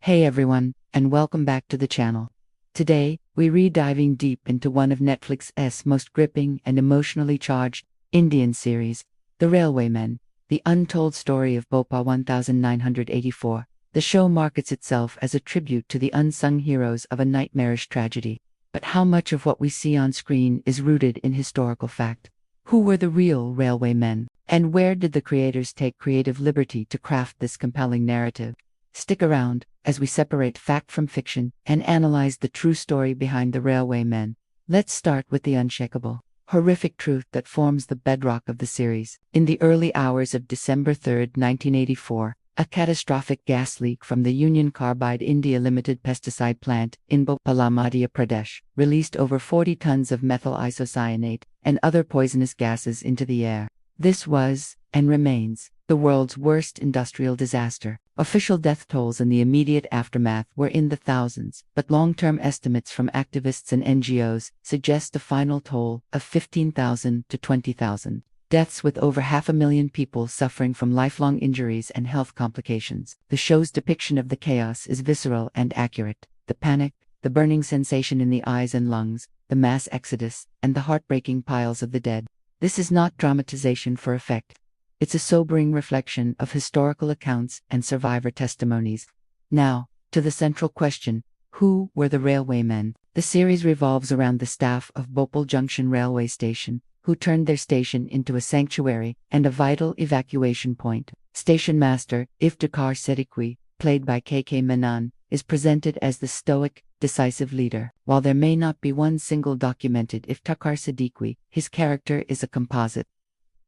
Hey everyone, and welcome back to the channel. Today, we're diving deep into one of Netflix's most gripping and emotionally charged Indian series, The Railwaymen, the untold story of Bhopal 1984. The show markets itself as a tribute to the unsung heroes of a nightmarish tragedy. But how much of what we see on screen is rooted in historical fact? Who were the real railwaymen? And where did the creators take creative liberty to craft this compelling narrative? Stick around as we separate fact from fiction and analyze the true story behind the Railwaymen. Let's start with the unshakable, horrific truth that forms the bedrock of the series. In the early hours of December 3, 1984, a catastrophic gas leak from the Union Carbide India Limited pesticide plant in Bhopal, Madhya Pradesh, released over 40 tons of methyl isocyanate and other poisonous gases into the air. This was, and remains, the world's worst industrial disaster. Official death tolls in the immediate aftermath were in the thousands, but long-term estimates from activists and NGOs suggest a final toll of 15,000 to 20,000 deaths, with over 500,000 people suffering from lifelong injuries and health complications. The show's depiction of the chaos is visceral and accurate. The panic, the burning sensation in the eyes and lungs, the mass exodus, and the heartbreaking piles of the dead. This is not dramatization for effect. It's a sobering reflection of historical accounts and survivor testimonies. Now, to the central question: who were the railwaymen? The series revolves around the staff of Bhopal Junction railway station, who turned their station into a sanctuary and a vital evacuation point. Station master Iftikhar Siddiqui, played by K.K. Menon, is presented as the stoic, decisive leader. While there may not be one single documented Iftikhar Siddiqui, his character is a composite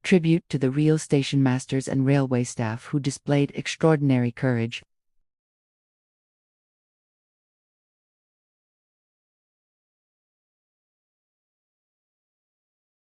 tribute to the real station masters and railway staff who displayed extraordinary courage.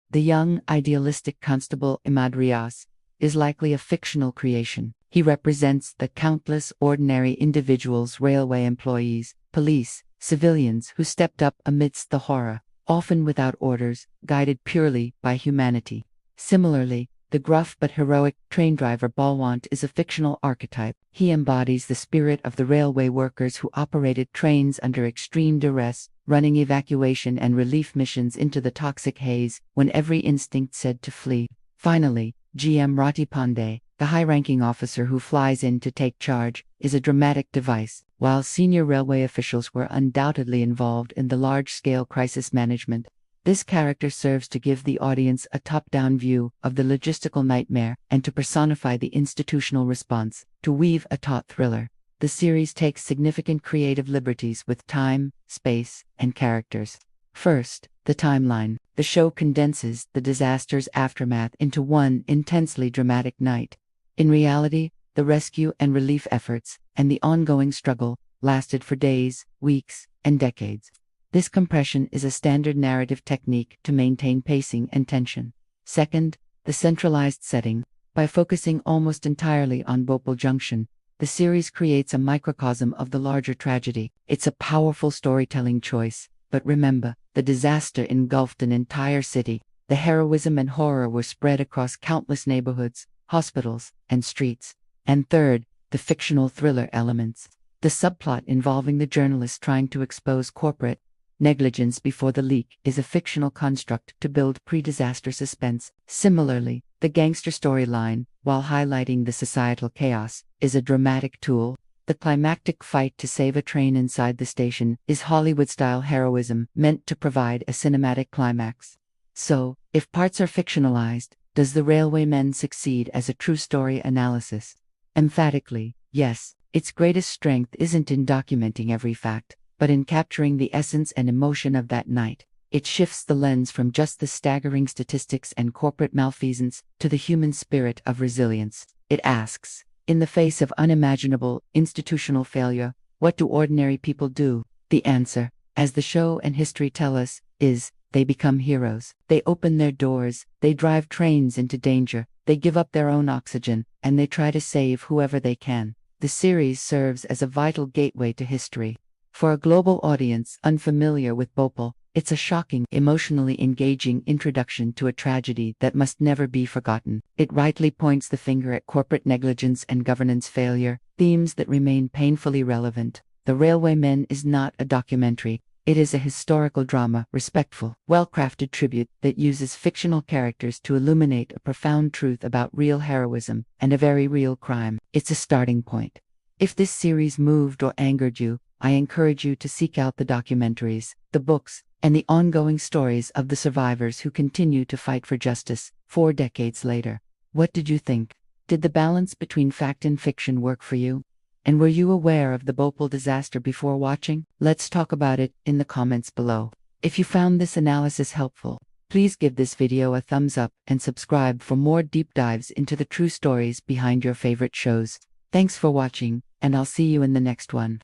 The young, idealistic constable Imad Riaz is likely a fictional creation. He represents the countless ordinary individuals, railway employees, police, civilians who stepped up amidst the horror, often without orders, guided purely by humanity. Similarly, the gruff but heroic train driver Balwant is a fictional archetype. He embodies the spirit of the railway workers who operated trains under extreme duress, running evacuation and relief missions into the toxic haze when every instinct said to flee. Finally, GM Rati Pandey, the high-ranking officer who flies in to take charge, is a dramatic device. While senior railway officials were undoubtedly involved in the large-scale crisis management, this character serves to give the audience a top-down view of the logistical nightmare and to personify the institutional response. To weave a taut thriller, the series takes significant creative liberties with time, space, and characters. First, the timeline. The show condenses the disaster's aftermath into one intensely dramatic night. In reality, the rescue and relief efforts, and the ongoing struggle, lasted for days, weeks, and decades. This compression is a standard narrative technique to maintain pacing and tension. Second, the centralized setting. By focusing almost entirely on Bhopal Junction, the series creates a microcosm of the larger tragedy. It's a powerful storytelling choice, but remember, the disaster engulfed an entire city. The heroism and horror were spread across countless neighborhoods, hospitals, and streets. And third, the fictional thriller elements. The subplot involving the journalist trying to expose corporate negligence before the leak is a fictional construct to build pre-disaster suspense. Similarly, the gangster storyline, while highlighting the societal chaos, is a dramatic tool. The climactic fight to save a train inside the station is Hollywood-style heroism meant to provide a cinematic climax. So, if parts are fictionalized, does the Railwaymen succeed as a true story analysis? Emphatically, yes. Its greatest strength isn't in documenting every fact, but in capturing the essence and emotion of that night. It shifts the lens from just the staggering statistics and corporate malfeasance to the human spirit of resilience. It asks, in the face of unimaginable institutional failure, what do ordinary people do? The answer, as the show and history tell us, is they become heroes. They open their doors, they drive trains into danger, they give up their own oxygen, and they try to save whoever they can. The series serves as a vital gateway to history. For a global audience unfamiliar with Bhopal, It's a shocking, emotionally engaging introduction to a tragedy that must never be forgotten. It rightly points the finger at corporate negligence and governance failure, themes that remain painfully relevant. The Railwaymen is not a documentary. It is a historical drama, respectful, well-crafted tribute that uses fictional characters to illuminate a profound truth about real heroism and a very real crime. It's a starting point. If this series moved or angered you, I encourage you to seek out the documentaries, the books, and the ongoing stories of the survivors who continue to fight for justice 4 decades later. What did you think? Did the balance between fact and fiction work for you? And were you aware of the Bhopal disaster before watching? Let's talk about it in the comments below. If you found this analysis helpful, please give this video a thumbs up and subscribe for more deep dives into the true stories behind your favorite shows. Thanks for watching, and I'll see you in the next one.